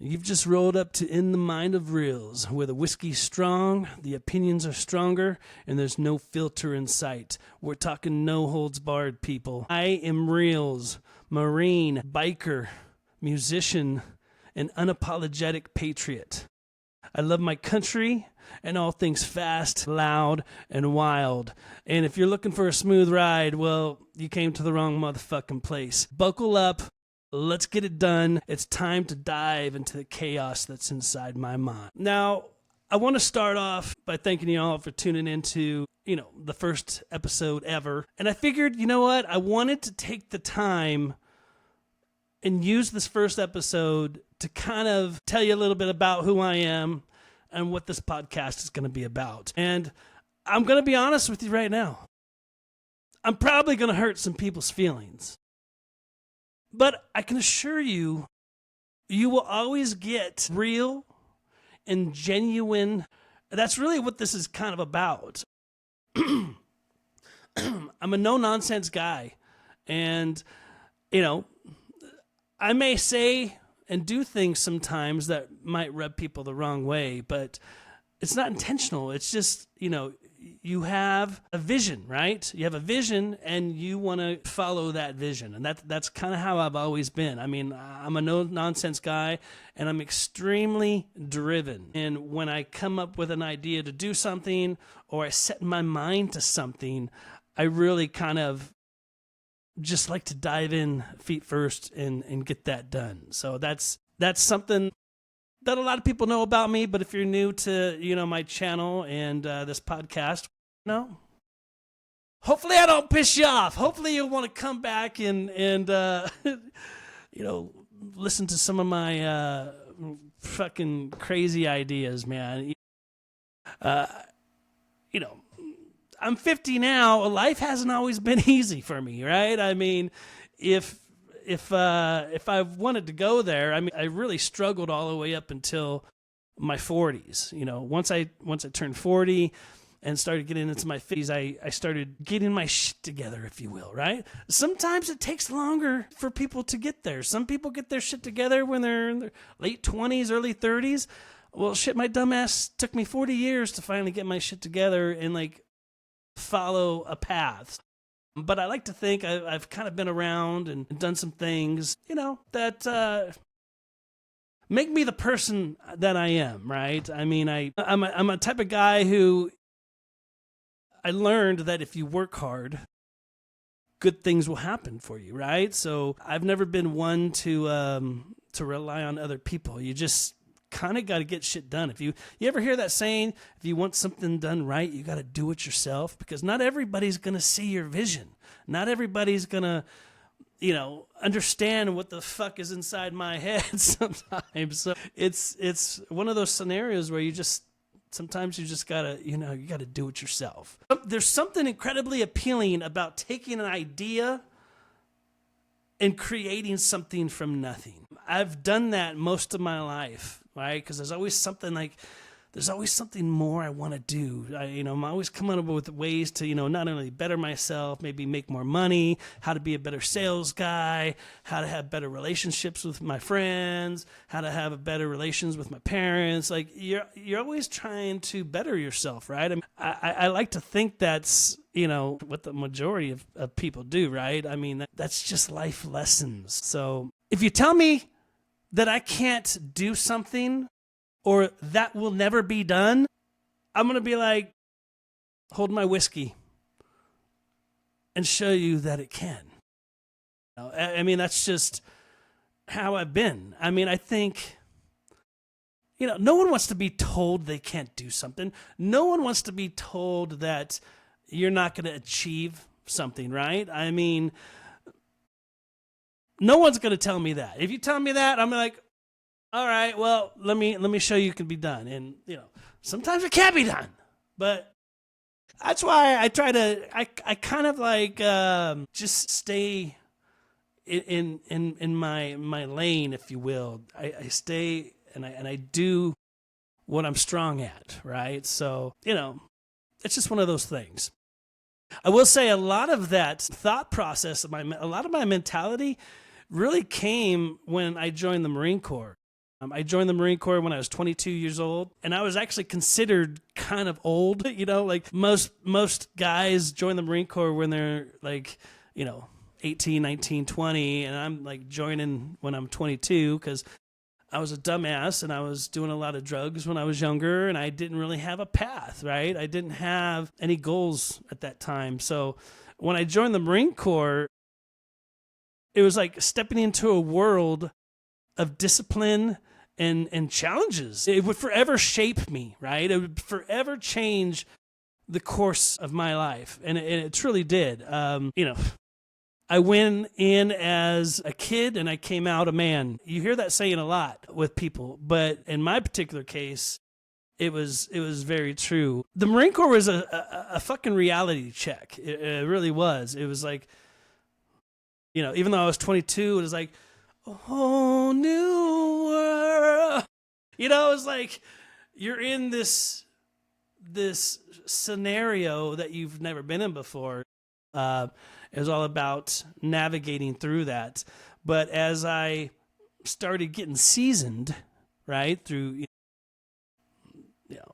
You've just rolled up to In the Mind of Reelz, where the whiskey's strong, the opinions are stronger, and there's no filter in sight. We're talking no holds barred, people. I am Reelz, Marine, biker, musician, and unapologetic patriot. I love my country and all things fast, loud, and wild. And if you're looking for a smooth ride, well, you came to the wrong motherfucking place. Buckle up. Let's get it done. It's time to dive into the chaos that's inside my mind. Now, I want to start off by thanking you all for tuning into, the first episode ever. And I figured, you know what? I wanted to take the time and use this first episode to kind of tell you a little bit about who I am and what this podcast is going to be about. And I'm going to be honest with you right now. I'm probably going to hurt some people's feelings. But I can assure you, you will always get real and genuine. That's really what this is kind of about. I'm a no-nonsense guy. And, I may say and do things sometimes that might rub people the wrong way, but it's not intentional. It's just, you have a vision, right? You have a vision and you want to follow that vision. And that's kind of how I've always been. I mean, I'm a no-nonsense guy and I'm extremely driven. And when I come up with an idea to do something or I set my mind to something, I really kind of just like to dive in feet first and get that done. So that's something that a lot of people know about me, but if you're new to, my channel and this podcast, hopefully I don't piss you off. Hopefully you'll want to come back and listen to some of my fucking crazy ideas, man. I'm 50 now. Life hasn't always been easy for me, right? I mean, if I wanted to go there, I really struggled all the way up until my 40s. Once I turned 40 and started getting into my 50s, I started getting my shit together, if you will, right? Sometimes it takes longer for people to get there. Some people get their shit together when they're in their late 20s, early 30s. Well, shit, my dumbass took me 40 years to finally get my shit together and follow a path. But I like to think I've kind of been around and done some things, that make me the person that I am, right? I mean, I'm a type of guy who I learned that if you work hard, good things will happen for you, right? So I've never been one to rely on other people. You just kind of got to get shit done. If you ever hear that saying, if you want something done right, you got to do it yourself, because not everybody's going to see your vision. Not everybody's going to, understand what the fuck is inside my head sometimes. So it's one of those scenarios where sometimes you just got to, you got to do it yourself. There's something incredibly appealing about taking an idea and creating something from nothing. I've done that most of my life. Right? Because there's always something more I want to do. I'm always coming up with ways to, not only better myself, maybe make more money, how to be a better sales guy, how to have better relationships with my friends, how to have better relations with my parents. You're always trying to better yourself, right? I like to think that's, what the majority of people do, right? I mean, that's just life lessons. So if you tell me that I can't do something or that will never be done, I'm going to be like, hold my whiskey and show you that it can. I mean, that's just how I've been. I mean, I think, no one wants to be told they can't do something. No one wants to be told that you're not going to achieve something, right? I mean, no one's going to tell me that. If you tell me that, I'm like, all right, well, let me show you it can be done. And, sometimes it can't be done. But that's why I try to, I kind of just stay in my lane, if you will. I stay and I do what I'm strong at, right? So, it's just one of those things. I will say a lot of that thought process, a lot of my mentality really came when I joined the Marine Corps. I joined the Marine Corps when I was 22 years old, and I was actually considered kind of old. Like most guys join the Marine Corps when they're like, 18, 19, 20, and I'm like joining when I'm 22 because I was a dumbass and I was doing a lot of drugs when I was younger, and I didn't really have a path, right? I didn't have any goals at that time. So when I joined the Marine Corps, it was like stepping into a world of discipline and challenges. It would forever shape me, right? It would forever change the course of my life. And it truly did. I went in as a kid and I came out a man. You hear that saying a lot with people, but in my particular case, it was very true. The Marine Corps was a fucking reality check. It really was. It was like, even though I was 22, it was like, a whole new world. It was like you're in this scenario that you've never been in before. It was all about navigating through that. But as I started getting seasoned, right, through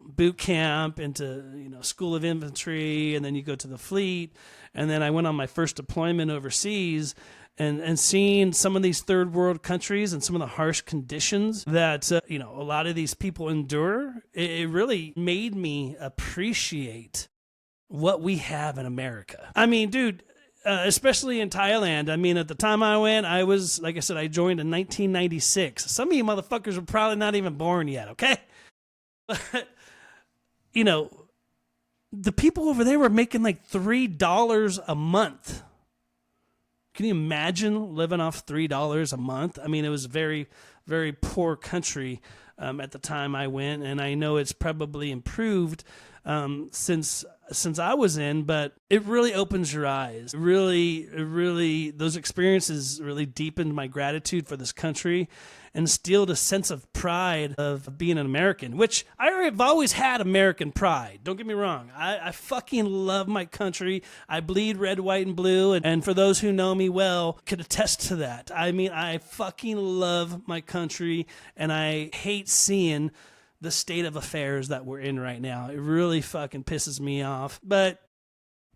boot camp into School of Infantry, and then you go to the fleet, and then I went on my first deployment overseas. And seeing some of these third world countries and some of the harsh conditions that, a lot of these people endure, it really made me appreciate what we have in America. I mean, dude, especially in Thailand. I mean, at the time I went, I was, like I said, I joined in 1996. Some of you motherfuckers were probably not even born yet, okay? But, the people over there were making like $3 a month. Can you imagine living off $3 a month? I mean, it was a very, very poor country at the time I went, and I know it's probably improved since I was in, but it really opens your eyes. Really, those experiences really deepened my gratitude for this country and instilled a sense of pride of being an American, which I've always had American pride. Don't get me wrong. I fucking love my country. I bleed red, white, and blue, and for those who know me well, could attest to that. I mean, I fucking love my country, and I hate seeing the state of affairs that we're in right now. It really fucking pisses me off. But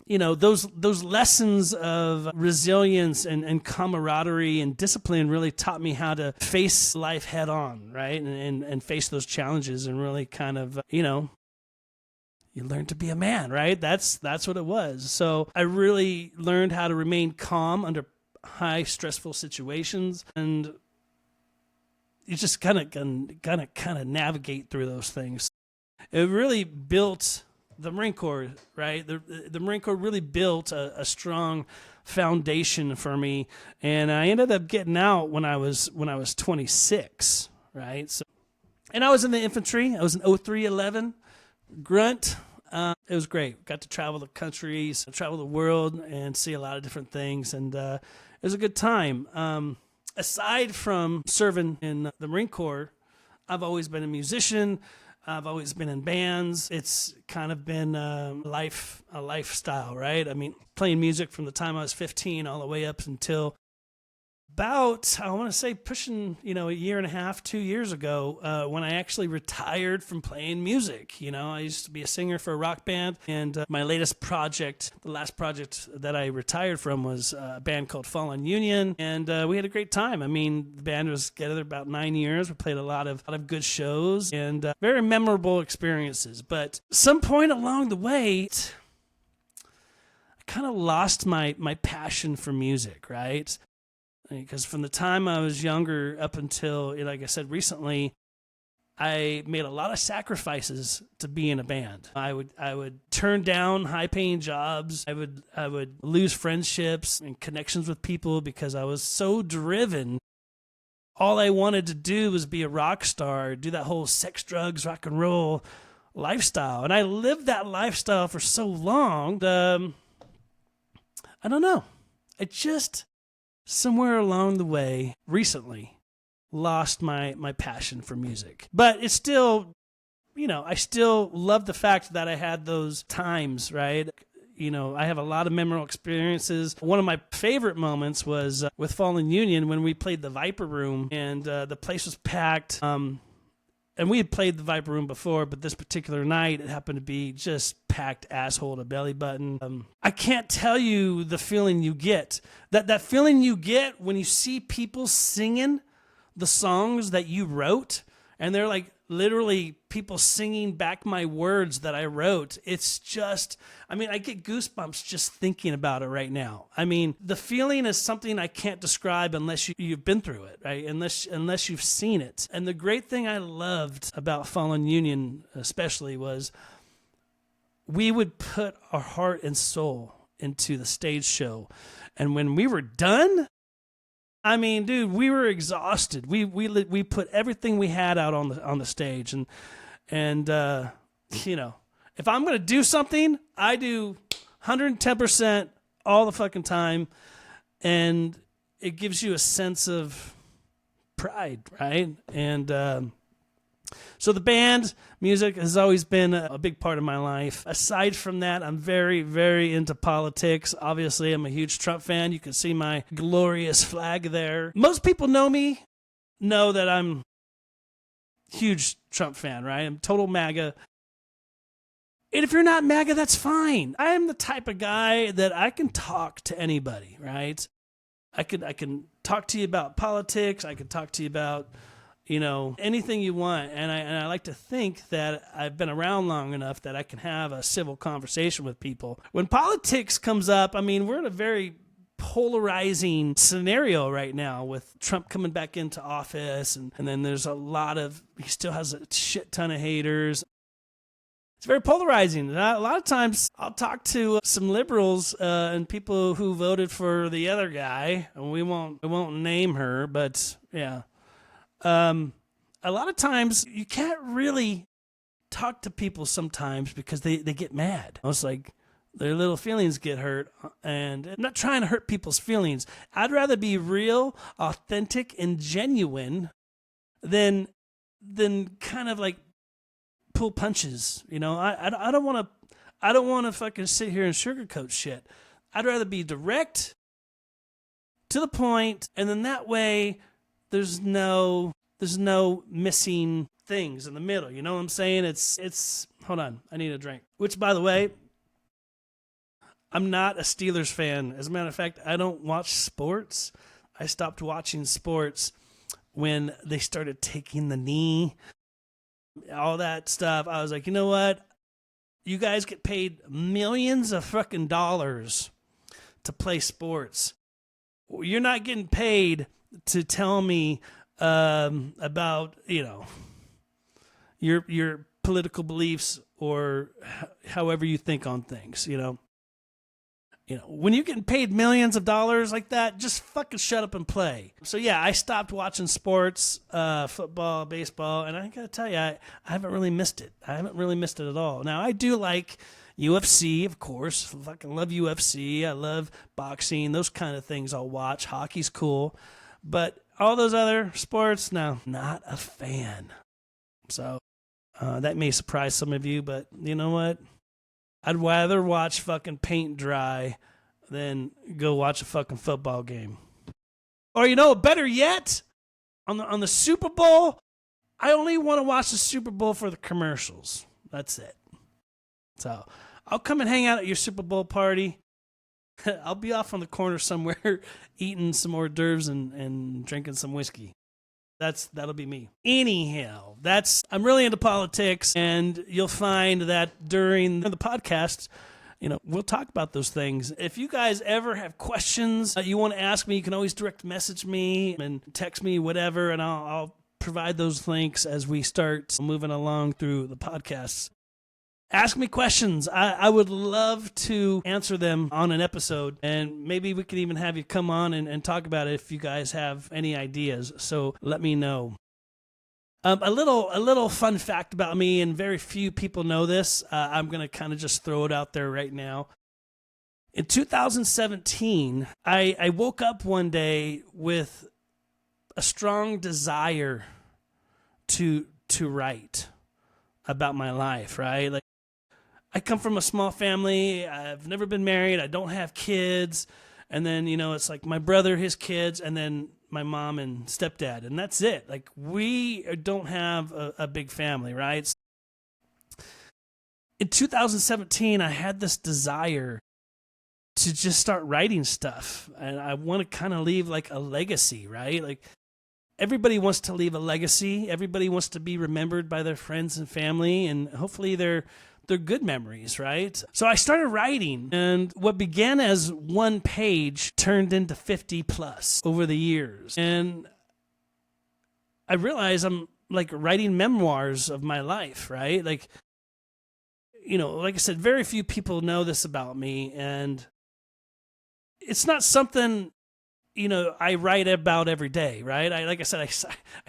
those lessons of resilience and camaraderie and discipline really taught me how to face life head on, right? And face those challenges and really kind of, you learn to be a man, right? That's what it was. So I really learned how to remain calm under high stressful situations, and you just kind of navigate through those things. It really built the Marine Corps, right? The Marine Corps really built a strong foundation for me, and I ended up getting out when I was 26, right? So, and I was in the infantry. I was an 0311 grunt. It was great. Got to travel the countries, travel the world, and see a lot of different things, and it was a good time. Aside from serving in the Marine Corps, I've always been a musician. I've always been in bands. It's kind of been a lifestyle, right? I mean, playing music from the time I was 15 all the way up until about, I want to say, pushing, a year and a half, 2 years ago, when I actually retired from playing music. I used to be a singer for a rock band, and my latest project, the last project that I retired from, was a band called Fallen Union, and we had a great time. I mean, the band was together about 9 years. We played a lot of good shows and very memorable experiences. But some point along the way, I kind of lost my passion for music, right? Because from the time I was younger up until, like I said, recently, I made a lot of sacrifices to be in a band. I would turn down high-paying jobs. I would lose friendships and connections with people because I was so driven. All I wanted to do was be a rock star, do that whole sex, drugs, rock and roll lifestyle. And I lived that lifestyle for so long. I don't know. I just, somewhere along the way, recently, lost my passion for music. But it's still, I still love the fact that I had those times, right? I have a lot of memorable experiences. One of my favorite moments was with Fallen Union when we played the Viper Room, and the place was packed. And we had played the Viper Room before, but this particular night, it happened to be just packed asshole to belly button. I can't tell you the feeling you get. That feeling you get when you see people singing the songs that you wrote, and they're like literally people singing back my words that I wrote. It's just, I get goosebumps just thinking about it right now. The feeling is something I can't describe unless you've been through it, right? Unless you've seen it. And the great thing I loved about Fallen Union especially was we would put our heart and soul into the stage show. And when we were done, dude, we were exhausted. We put everything we had out on the stage, and if I'm gonna do something, I do 110% all the fucking time, and it gives you a sense of pride, right? And so the band music has always been a big part of my life. Aside from that, I'm very, very into politics. Obviously, I'm a huge Trump fan. You can see my glorious flag there. Most people know that I'm a huge Trump fan, right? I'm total MAGA. And if you're not MAGA, that's fine. I am the type of guy that I can talk to anybody, right? I can talk to you about politics. I can talk to you about anything you want. And I like to think that I've been around long enough that I can have a civil conversation with people. When politics comes up, we're in a very polarizing scenario right now with Trump coming back into office. And then there's he still has a shit ton of haters. It's very polarizing. A lot of times I'll talk to some liberals and people who voted for the other guy, and we won't name her, but yeah. A lot of times you can't really talk to people sometimes because they get mad. It's like their little feelings get hurt, and I'm not trying to hurt people's feelings. I'd rather be real, authentic, and genuine than kind of like pull punches. I don't want to fucking sit here and sugarcoat shit. I'd rather be direct, to the point, and then that way there's no missing things in the middle. You know what I'm saying? It's hold on, I need a drink. Which, by the way, I'm not a Steelers fan. As a matter of fact, I don't watch sports. I stopped watching sports when they started taking the knee, all that stuff. I was like, you know what? You guys get paid millions of fucking dollars to play sports. You're not getting paid to tell me about your political beliefs or however you think on things. When you're getting paid millions of dollars like that, just fucking shut up and play. So yeah, I stopped watching sports, football, baseball, and I gotta tell you, I haven't really missed it. I haven't really missed it at all. Now I do like UFC, of course. I fucking love UFC. I love boxing. Those kind of things I'll watch. Hockey's cool. But all those other sports, no, not a fan. So that may surprise some of you, but you know what? I'd rather watch fucking paint dry than go watch a fucking football game. Or better yet, on the Super Bowl, I only want to watch the Super Bowl for the commercials. That's it. So I'll come and hang out at your Super Bowl party. I'll be off on the corner somewhere eating some hors d'oeuvres and drinking some whiskey. That'll be me. Anyhow, I'm really into politics, and you'll find that during the podcast, we'll talk about those things. If you guys ever have questions you want to ask me, you can always direct message me and text me, whatever, and I'll provide those links as we start moving along through the podcasts. Ask me questions. I would love to answer them on an episode, and maybe we could even have you come on and talk about it if you guys have any ideas. So let me know. A little fun fact about me, and very few people know this. I'm going to kind of just throw it out there right now. In 2017, I woke up one day with a strong desire to write about my life, right? I come from a small family. I've never been married. I don't have kids. And then, it's like my brother, his kids, and then my mom and stepdad. And that's it. Like, we don't have a big family, right? In 2017, I had this desire to just start writing stuff. And I want to kind of leave like a legacy, right? Like, everybody wants to leave a legacy. Everybody wants to be remembered by their friends and family. And hopefully they're good memories, right? So I started writing, and what began as one page turned into 50 plus over the years. And I realized I'm like writing memoirs of my life, right? Like, like I said, very few people know this about me, and it's not something, I write about every day, right? Like I said, I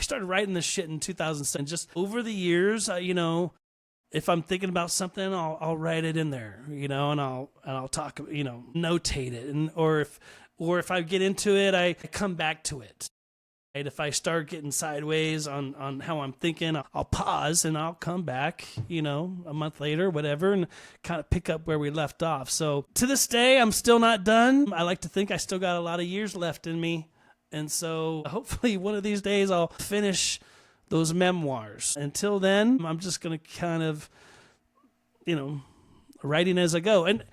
started writing this shit in 2007. Just over the years, if I'm thinking about something, I'll write it in there, and I'll talk, notate it, or if I get into it, I come back to it. Right? If I start getting sideways on how I'm thinking, I'll pause and I'll come back, a month later, whatever, and kind of pick up where we left off. So to this day, I'm still not done. I like to think I still got a lot of years left in me, and so hopefully one of these days I'll finish those memoirs. Until then, I'm just going to kind of, writing as I go. And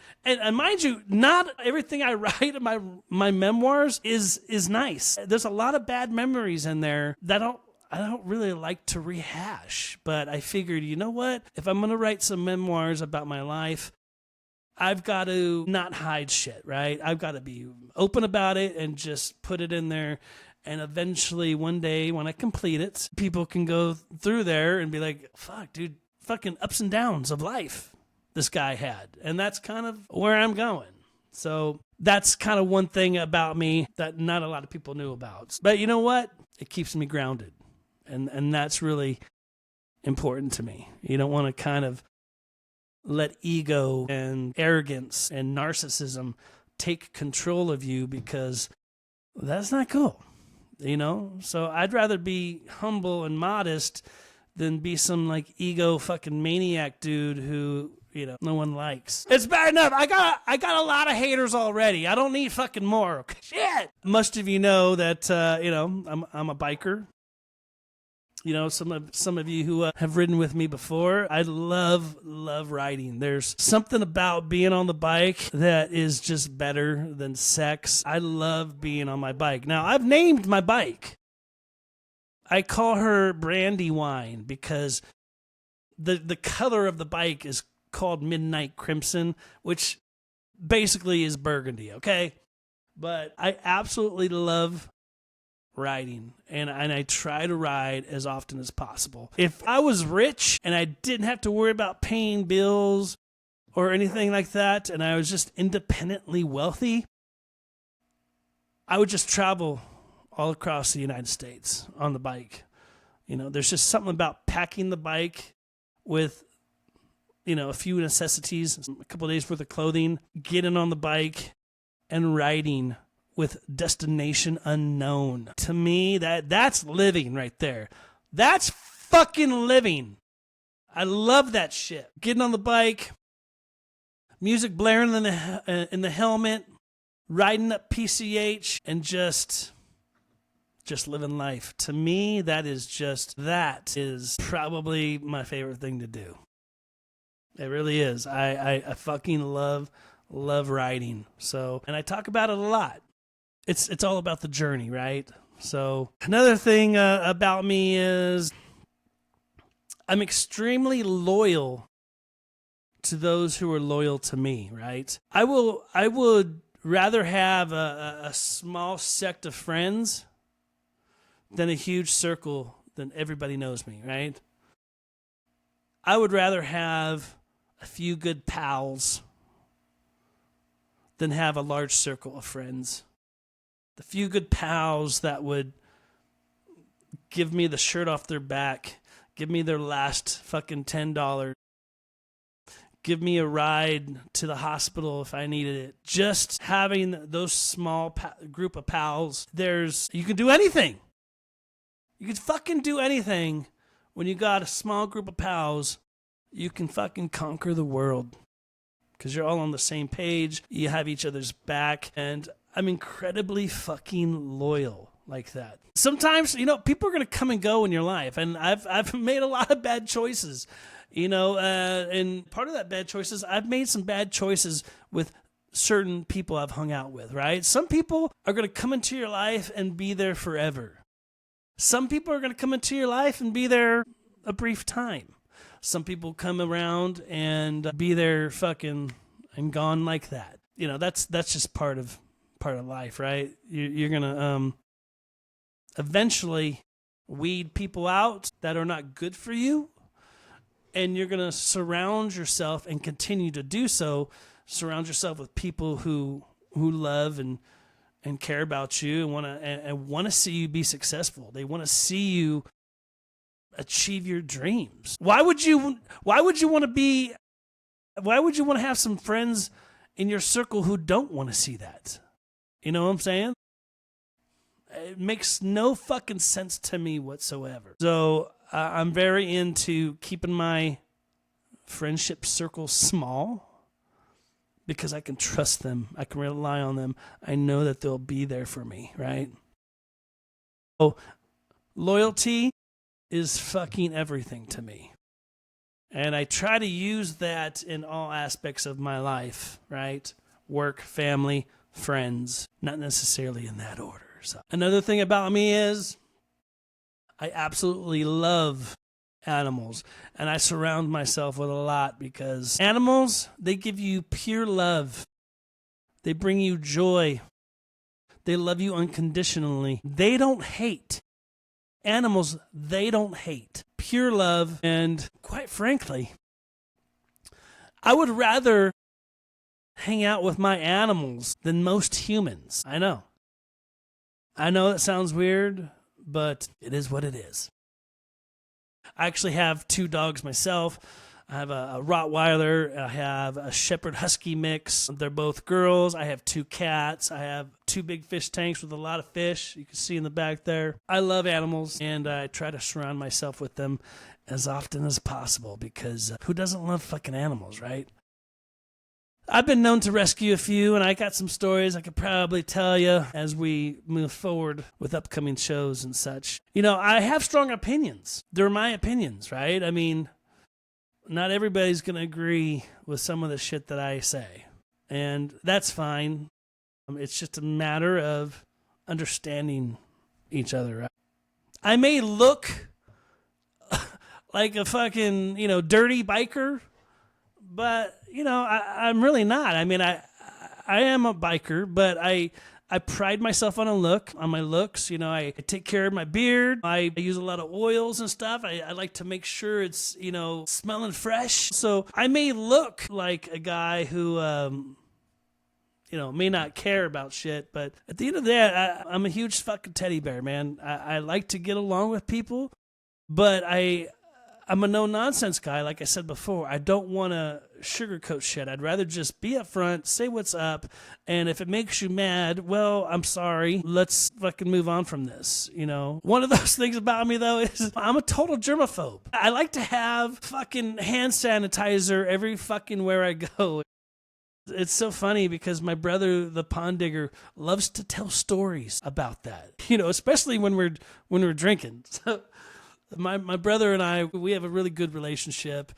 mind you, not everything I write in my memoirs is nice. There's a lot of bad memories in there that I don't really like to rehash. But I figured, you know what? If I'm going to write some memoirs about my life, I've got to not hide shit, right? I've got to be open about it and just put it in there. And eventually, one day, when I complete it, people can go through there and be like, fuck, dude, fucking ups and downs of life this guy had. And that's kind of where I'm going. So that's kind of one thing about me that not a lot of people knew about. But you know what? It keeps me grounded. And that's really important to me. You don't want to kind of let ego and arrogance and narcissism take control of you, because that's not cool. So I'd rather be humble and modest than be some like ego fucking maniac dude who, no one likes. It's bad enough. I got a lot of haters already. I don't need fucking more. Shit. Most of you know that, I'm a biker. Some of you who have ridden with me before, I love riding. There's something about being on the bike that is just better than sex. I love being on my bike. Now, I've named my bike. I call her Brandywine because the color of the bike is called Midnight Crimson, which basically is burgundy, okay? But I absolutely love riding, and I try to ride as often as possible. If I was rich and I didn't have to worry about paying bills or anything like that, and I was just independently wealthy, I would just travel all across the United States on the bike. There's just something about packing the bike with, a few necessities, a couple of days worth of clothing, getting on the bike and riding with destination unknown. To me, that's living right there. That's fucking living. I love that shit. Getting on the bike, music blaring in the helmet, riding up PCH, and just living life. To me, that is probably my favorite thing to do. It really is. I fucking love riding. So, and I talk about it a lot. It's all about the journey, right? So another thing about me is I'm extremely loyal to those who are loyal to me, right? I would rather have a small sect of friends than a huge circle than everybody knows me, right? I would rather have a few good pals than have a large circle of friends. The few good pals that would give me the shirt off their back, give me their last fucking $10, give me a ride to the hospital if I needed it. Just having those small group of pals, you can do anything. You can fucking do anything when you got a small group of pals you can fucking conquer the world because you're all on the same page. You have each other's back, and I'm incredibly fucking loyal like that. Sometimes, people are going to come and go in your life, and I've made a lot of bad choices, and part of that bad choices, I've made some bad choices with certain people I've hung out with, right? Some people are going to come into your life and be there forever. Some people are going to come into your life and be there a brief time. Some people come around and be there fucking and gone like that. That's just part of life, right? You're going to eventually weed people out that are not good for you, and you're going to surround yourself and continue to do so. Surround yourself with people who love and care about you and want to see you be successful. They want to see you achieve your dreams. Why would you want to have some friends in your circle who don't want to see that? You know what I'm saying? It makes no fucking sense to me whatsoever. So I'm very into keeping my friendship circle small because I can trust them. I can rely on them. I know that they'll be there for me, right? So loyalty is fucking everything to me. And I try to use that in all aspects of my life, right? Work, family, friends, not necessarily in that order. So another thing about me is I absolutely love animals, and I surround myself with a lot because animals, they give you pure love. They bring you joy. They love you unconditionally. They don't hate. Animals, they don't hate. Pure love, and quite frankly, I would rather hang out with my animals than most humans. I know that sounds weird, but it is what it is. I actually have 2 dogs myself. I have a Rottweiler. I have a Shepherd Husky mix. They're both girls. I have 2 cats. I have 2 big fish tanks with a lot of fish. You can see in the back there. I love animals, and I try to surround myself with them as often as possible because who doesn't love fucking animals, right? I've been known to rescue a few, and I got some stories I could probably tell you as we move forward with upcoming shows and such. I have strong opinions. They're my opinions, right? I mean, not everybody's going to agree with some of the shit that I say, and that's fine. It's just a matter of understanding each other, right? I may look like a fucking, dirty biker, but I'm really not. I mean, I am a biker, but I pride myself on my looks. I take care of my beard. I use a lot of oils and stuff. I like to make sure it's, smelling fresh. So I may look like a guy who, may not care about shit, but at the end of the day, I'm a huge fucking teddy bear, man. I like to get along with people, but I'm a no-nonsense guy, like I said before. I don't want to sugarcoat shit. I'd rather just be up front, say what's up, and if it makes you mad, well, I'm sorry. Let's fucking move on from this, One of those things about me, though, is I'm a total germaphobe. I like to have fucking hand sanitizer every fucking where I go. It's so funny because my brother, the pond digger, loves to tell stories about that, especially when we're drinking. So my brother and I, we have a really good relationship,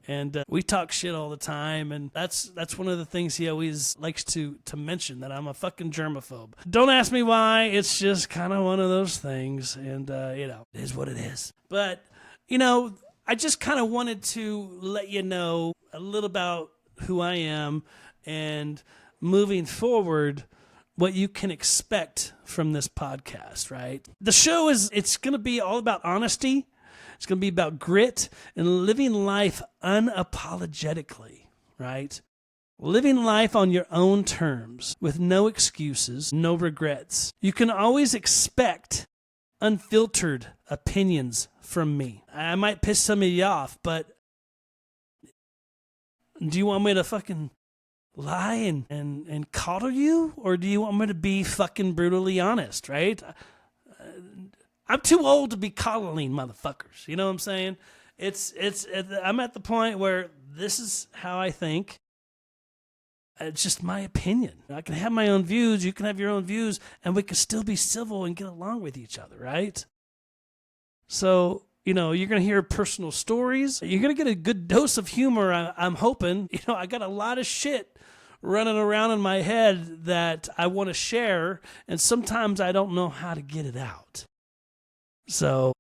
and we talk shit all the time, and that's one of the things he always likes to mention, that I'm a fucking germaphobe. Don't ask me why, it's just kind of one of those things, and it is what it is. But, I just kind of wanted to let you know a little about who I am, and moving forward, what you can expect from this podcast, right? The show it's going to be all about honesty. It's going to be about grit and living life unapologetically, right? Living life on your own terms with no excuses, no regrets. You can always expect unfiltered opinions from me. I might piss some of you off, but do you want me to fucking lie and coddle you, or do you want me to be fucking brutally honest, right? I'm too old to be coddling motherfuckers, you know what I'm saying? I'm at the point where this is how I think. It's just my opinion. I can have my own views, you can have your own views, and we can still be civil and get along with each other, right? So, you're going to hear personal stories. You're going to get a good dose of humor, I'm hoping. I got a lot of shit running around in my head that I want to share, and sometimes I don't know how to get it out. So,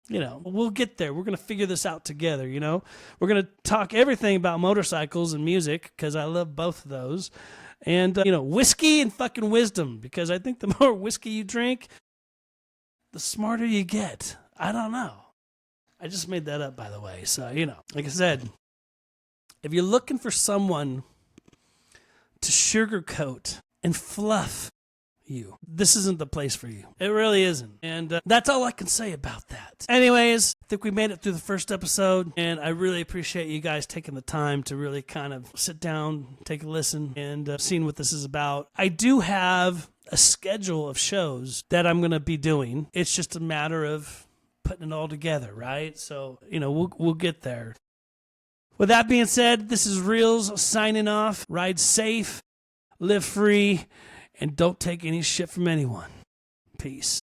we'll get there. We're going to figure this out together, We're going to talk everything about motorcycles and music, because I love both of those. And, whiskey and fucking wisdom, because I think the more whiskey you drink, the smarter you get. I don't know. I just made that up, by the way. So, like I said, if you're looking for someone to sugarcoat and fluff you, this isn't the place for you. It really isn't. And that's all I can say about that. Anyways, I think we made it through the first episode, and I really appreciate you guys taking the time to really kind of sit down, take a listen, and seeing what this is about. I do have a schedule of shows that I'm going to be doing. It's just a matter of putting it all together, right? So, we'll get there. With that being said, this is Reelz signing off. Ride safe, live free, and don't take any shit from anyone. Peace.